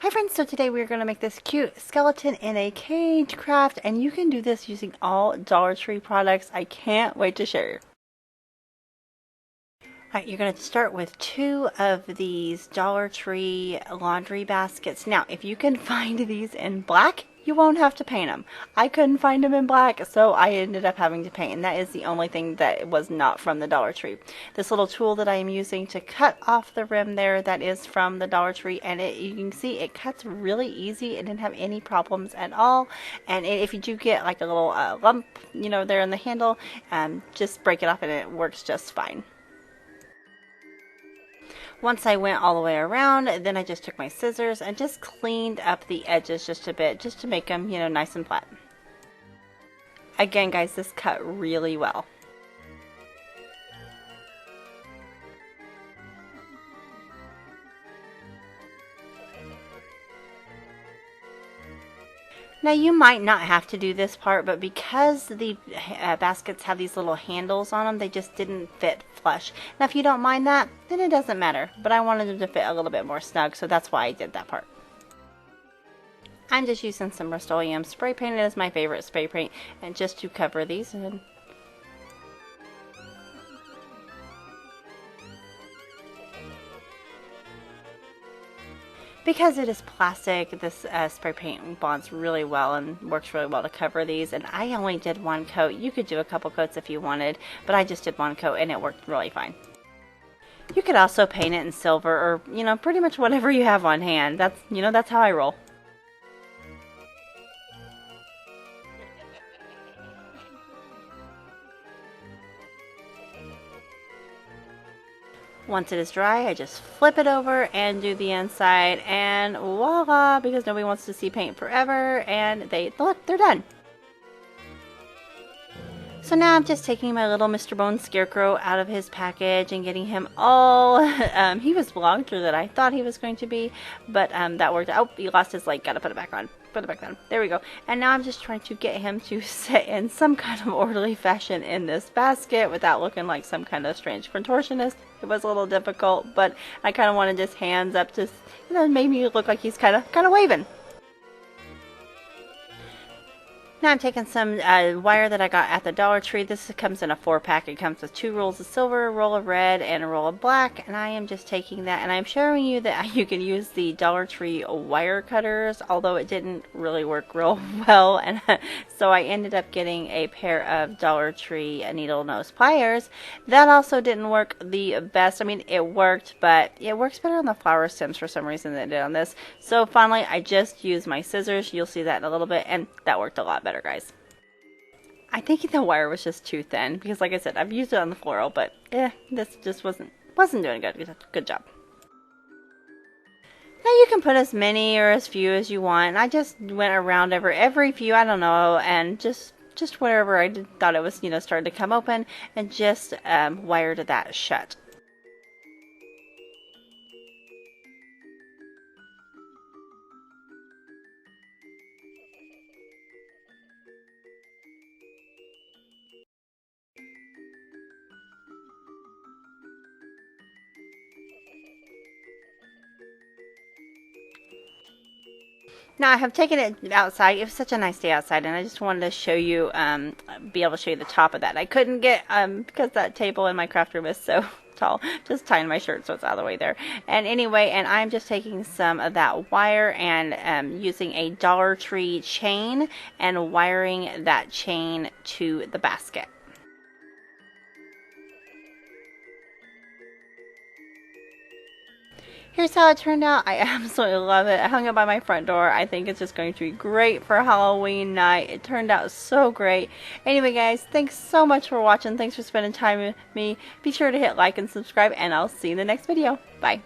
Hi friends, so today we're going to make this cute skeleton in a cage craft, and you can do this using all Dollar Tree products. I can't wait to share. Alright, you're going to start with 2 of these Dollar Tree laundry baskets. Now, if you can find these in black, you won't have to paint them. I couldn't find them in black, so I ended up having to paint, and that is the only thing that was not from the Dollar Tree. This little tool that I am using to cut off the rim there, that is from the Dollar Tree, and you can see it cuts really easy. It didn't have any problems at all, and if you do get like a little lump, there in the handle, just break it off and it works just fine. Once I went all the way around, then I just took my scissors and just cleaned up the edges just a bit, just to make them, nice and flat. Again, guys, this cut really well. Now you might not have to do this part, but because the baskets have these little handles on them, they just didn't fit flush. Now if you don't mind that, then it doesn't matter, but I wanted them to fit a little bit more snug, so that's why I did that part. I'm just using some Rust-Oleum spray paint. It is my favorite spray paint, and just to cover these. Because it is plastic, this spray paint bonds really well and works really well to cover these. And I only did 1 coat. You could do a couple coats if you wanted, but I just did 1 coat and it worked really fine. You could also paint it in silver, or pretty much whatever you have on hand. That's how I roll. Once it is dry, I just flip it over and do the inside, and voila, because nobody wants to see paint forever, and look, they're done. So now I'm just taking my little Mr. Bone Scarecrow out of his package and getting him all, he was longer than I thought he was going to be, but that worked out. Oh, he lost his leg, gotta put it back on. Put it back on. There we go. And now I'm just trying to get him to sit in some kind of orderly fashion in this basket without looking like some kind of strange contortionist. It was a little difficult, but I kind of wanted his hands up, just, made me look like he's kind of waving. Now I'm taking some wire that I got at the Dollar Tree. This comes in a 4-pack. It comes with 2 rolls of silver, a roll of red, and a roll of black. And I am just taking that, and I'm showing you that you can use the Dollar Tree wire cutters, although it didn't really work real well. And so I ended up getting a pair of Dollar Tree needle nose pliers. That also didn't work the best. I mean, it worked, but it works better on the flower stems for some reason than it did on this. So finally, I just used my scissors. You'll see that in a little bit, and that worked a lot better, guys. I think the wire was just too thin because, like I said, I've used it on the floral, but this just wasn't doing good job. Now you can put as many or as few as you want. I just went around every few, I don't know, and just wherever I thought it was, starting to come open, and just wired that shut. Now I have taken it outside. It was such a nice day outside, and I just wanted to show you, be able to show you the top of that. I couldn't get, because that table in my craft room is so tall, just tying my shirt so it's out of the way there. And anyway, and I'm just taking some of that wire and using a Dollar Tree chain and wiring that chain to the basket. Here's how it turned out. I absolutely love it. I hung it by my front door. I think it's just going to be great for Halloween night. It turned out so great. Anyway, guys, thanks so much for watching. Thanks for spending time with me. Be sure to hit like and subscribe, and I'll see you in the next video. Bye.